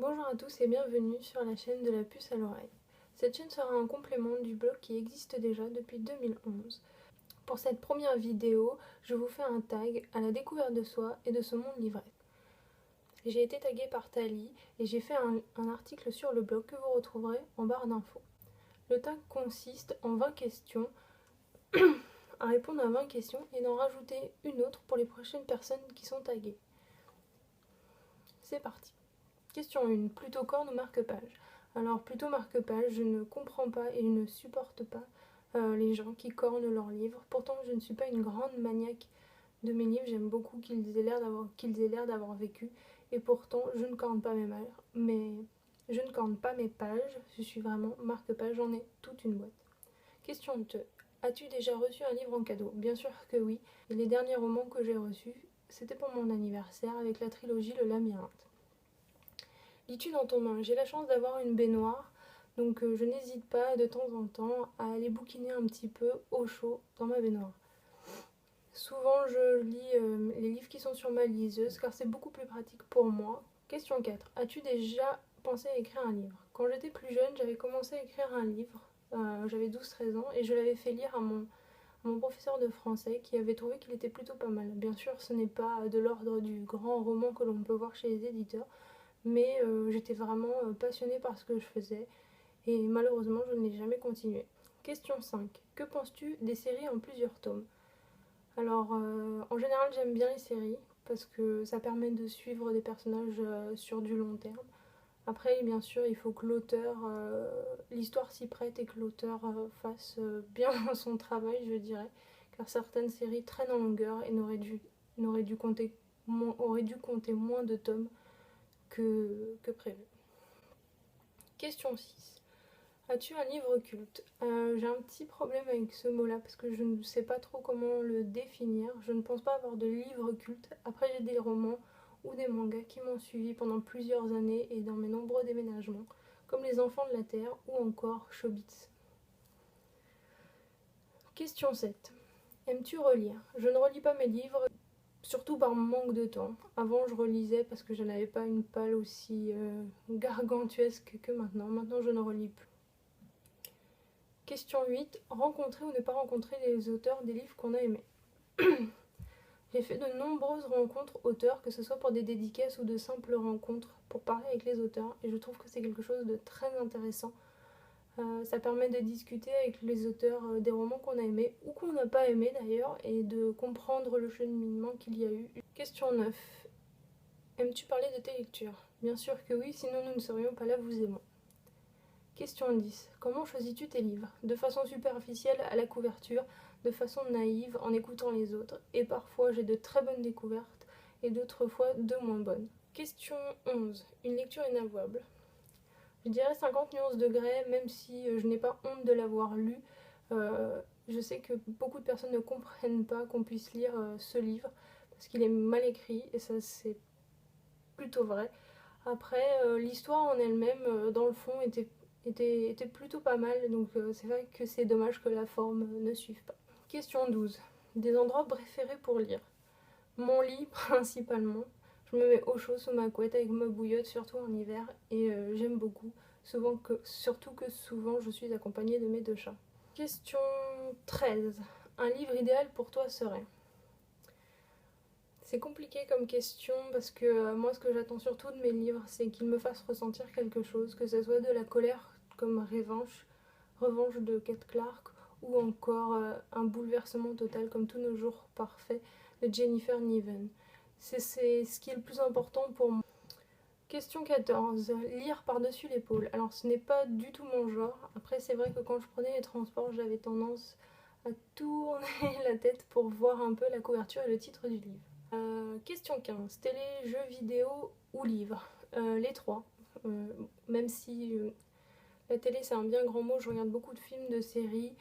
Bonjour à tous et bienvenue sur la chaîne de la puce à l'oreille. Cette chaîne sera un complément du blog qui existe déjà depuis 2011. Pour cette première vidéo, je vous fais un tag à la découverte de soi et de ce monde livré. J'ai été taguée par Tali et j'ai fait un article sur le blog que vous retrouverez en barre d'infos. Le tag consiste en 20 questions, à répondre à 20 questions et d'en rajouter une autre pour les prochaines personnes qui sont taguées. C'est parti. Question 1. Plutôt corne ou marque-page? Alors plutôt marque-page, je ne comprends pas et je ne supporte pas les gens qui cornent leurs livres. Pourtant je ne suis pas une grande maniaque de mes livres, j'aime beaucoup qu'ils aient l'air d'avoir vécu. Et pourtant je ne corne pas je ne corne pas mes pages, je suis vraiment marque-page, j'en ai toute une boîte. Question 2. As-tu déjà reçu un livre en cadeau? Bien sûr que oui. Et les derniers romans que j'ai reçus, c'était pour mon anniversaire avec la trilogie Le Labyrinthe. Lis-tu dans ton bain? J'ai la chance d'avoir une baignoire, donc je n'hésite pas de temps en temps à aller bouquiner un petit peu au chaud dans ma baignoire. Souvent je lis les livres qui sont sur ma liseuse car c'est beaucoup plus pratique pour moi. Question 4. As-tu déjà pensé à écrire un livre? Quand j'étais plus jeune, j'avais commencé à écrire un livre, j'avais 12-13 ans et je l'avais fait lire à mon professeur de français qui avait trouvé qu'il était plutôt pas mal. Bien sûr, ce n'est pas de l'ordre du grand roman que l'on peut voir chez les éditeurs, mais j'étais vraiment passionnée par ce que je faisais et malheureusement je n'ai jamais continué. Question 5. Que penses-tu des séries en plusieurs tomes? Alors en général j'aime bien les séries parce que ça permet de suivre des personnages sur du long terme. Après bien sûr il faut que l'histoire s'y prête et que l'auteur fasse bien son travail, je dirais, car certaines séries traînent en longueur et auraient dû compter moins de tomes que prévu. Question 6. As-tu un livre culte? J'ai un petit problème avec ce mot-là parce que je ne sais pas trop comment le définir. Je ne pense pas avoir de livre culte. Après, j'ai des romans ou des mangas qui m'ont suivi pendant plusieurs années et dans mes nombreux déménagements, comme Les Enfants de la Terre ou encore Chobits. Question 7. Aimes-tu relire? Je ne relis pas mes livres, surtout par manque de temps. Avant, je relisais parce que je n'avais pas une palle aussi gargantuesque que maintenant. Maintenant, je ne relis plus. Question 8. Rencontrer ou ne pas rencontrer les auteurs des livres qu'on a aimés? J'ai fait de nombreuses rencontres auteurs, que ce soit pour des dédicaces ou de simples rencontres pour parler avec les auteurs, et je trouve que c'est quelque chose de très intéressant. Ça permet de discuter avec les auteurs des romans qu'on a aimés ou qu'on n'a pas aimés d'ailleurs, et de comprendre le cheminement qu'il y a eu. Question 9. Aimes-tu parler de tes lectures? Bien sûr que oui, sinon nous ne serions pas là, vous et moi. Question 10. Comment choisis-tu tes livres? De façon superficielle à la couverture, de façon naïve en écoutant les autres, et parfois j'ai de très bonnes découvertes et d'autres fois de moins bonnes. Question 11. Une lecture inavouable. Je dirais 50 nuances de Grey, même si je n'ai pas honte de l'avoir lu. Je sais que beaucoup de personnes ne comprennent pas qu'on puisse lire ce livre parce qu'il est mal écrit, et ça c'est plutôt vrai. Après, l'histoire en elle-même, dans le fond, était plutôt pas mal, donc c'est vrai que c'est dommage que la forme ne suive pas. Question 12. Des endroits préférés pour lire? Mon lit principalement. Je me mets au chaud sous ma couette avec ma bouillotte, surtout en hiver, et j'aime beaucoup, surtout que souvent je suis accompagnée de mes 2 chats. Question 13. Un livre idéal pour toi serait? C'est compliqué comme question parce que moi ce que j'attends surtout de mes livres c'est qu'ils me fassent ressentir quelque chose, que ce soit de la colère comme Revanche de Kate Clark, ou encore un bouleversement total comme Tous nos jours parfaits de Jennifer Niven. C'est ce qui est le plus important pour moi. Question 14. Lire par-dessus l'épaule. Alors ce n'est pas du tout mon genre. Après c'est vrai que quand je prenais les transports j'avais tendance à tourner la tête pour voir un peu la couverture et le titre du livre. Question 15. Télé, jeux vidéo ou livre? Les trois. Même si la télé c'est un bien grand mot, je regarde beaucoup de films, de séries.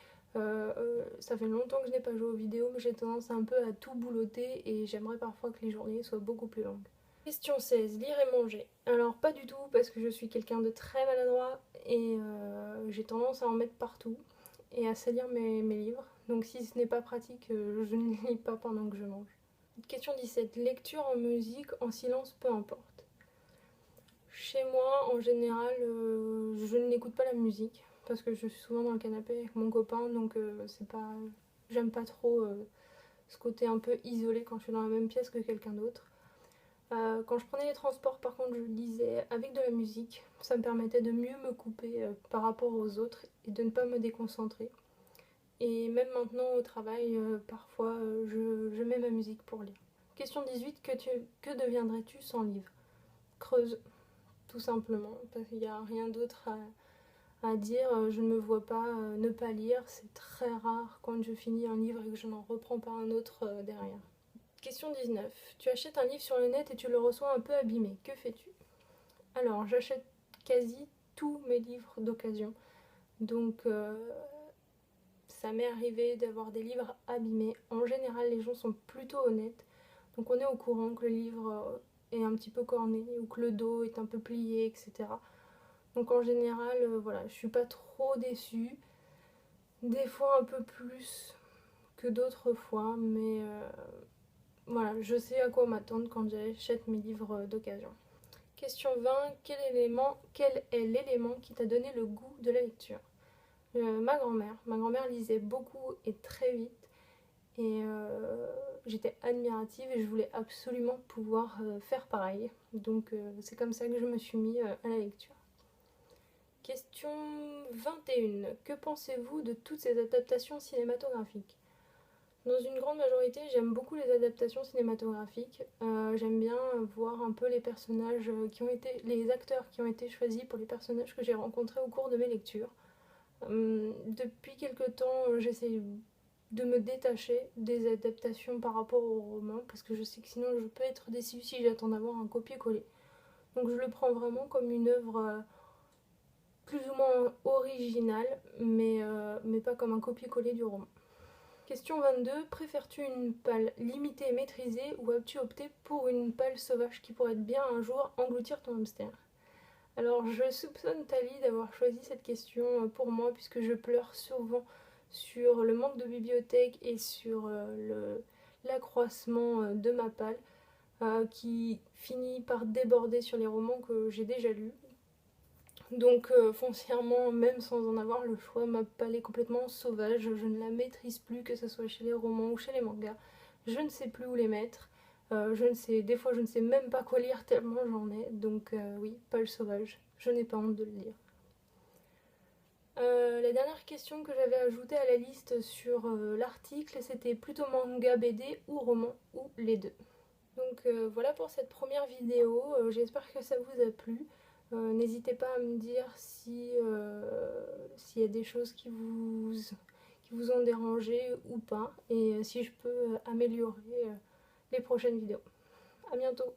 Ça fait longtemps que je n'ai pas joué aux vidéos, mais j'ai tendance un peu à tout boulotter et j'aimerais parfois que les journées soient beaucoup plus longues. Question 16. Lire et manger. Alors pas du tout parce que je suis quelqu'un de très maladroit et j'ai tendance à en mettre partout et à salir mes livres. Donc si ce n'est pas pratique, je ne lis pas pendant que je mange. Question 17. Lecture en musique, en silence, peu importe. Chez moi, en général, je n'écoute pas la musique parce que je suis souvent dans le canapé avec mon copain, donc c'est pas, j'aime pas trop ce côté un peu isolé quand je suis dans la même pièce que quelqu'un d'autre. Quand je prenais les transports, par contre, je lisais avec de la musique. Ça me permettait de mieux me couper par rapport aux autres et de ne pas me déconcentrer. Et même maintenant au travail, parfois, je mets ma musique pour lire. Question 18, que deviendrais-tu sans livre? Creuse, tout simplement, parce qu'il n'y a rien d'autre à dire. Je ne me vois pas ne pas lire. C'est très rare quand je finis un livre et que je n'en reprends pas un autre derrière. Question 19. Tu achètes un livre sur le net et tu le reçois un peu abîmé. Que fais-tu? Alors, j'achète quasi tous mes livres d'occasion. Donc, ça m'est arrivé d'avoir des livres abîmés. En général, les gens sont plutôt honnêtes. Donc, on est au courant que le livre est un petit peu corné ou que le dos est un peu plié, etc. Donc, en général, voilà, je suis pas trop déçue. Des fois, un peu plus que d'autres fois, mais voilà, je sais à quoi m'attendre quand j'achète mes livres d'occasion. Question 20. Quel est l'élément qui t'a donné le goût de la lecture? Ma grand-mère. Ma grand-mère lisait beaucoup et très vite. Et j'étais admirative et je voulais absolument pouvoir faire pareil. Donc c'est comme ça que je me suis mis à la lecture. Question 21. Que pensez-vous de toutes ces adaptations cinématographiques? Dans une grande majorité, j'aime beaucoup les adaptations cinématographiques. J'aime bien voir un peu les personnages les acteurs qui ont été choisis pour les personnages que j'ai rencontrés au cours de mes lectures. Depuis quelque temps, j'essaie de me détacher des adaptations par rapport au roman parce que je sais que sinon je peux être déçue si j'attends d'avoir un copier-coller. Donc je le prends vraiment comme une œuvre plus ou moins originale, mais pas comme un copier-coller du roman. Question 22. Préfères-tu une palle limitée et maîtrisée ou as-tu opté pour une palle sauvage qui pourrait bien un jour engloutir ton hamster? Alors je soupçonne Tali d'avoir choisi cette question pour moi puisque je pleure souvent sur le manque de bibliothèque et sur l'accroissement de ma palle qui finit par déborder sur les romans que j'ai déjà lus. Donc foncièrement, même sans en avoir le choix, ma palle est complètement sauvage, je ne la maîtrise plus, que ce soit chez les romans ou chez les mangas. Je ne sais plus où les mettre. Des fois je ne sais même pas quoi lire tellement j'en ai. Donc oui, palle sauvage, je n'ai pas honte de le dire. La dernière question que j'avais ajoutée à la liste sur l'article, c'était plutôt manga, BD ou roman, ou les deux. Donc voilà pour cette première vidéo, j'espère que ça vous a plu. N'hésitez pas à me dire s'il y a des choses qui vous ont dérangé ou pas, et si je peux améliorer les prochaines vidéos. A bientôt!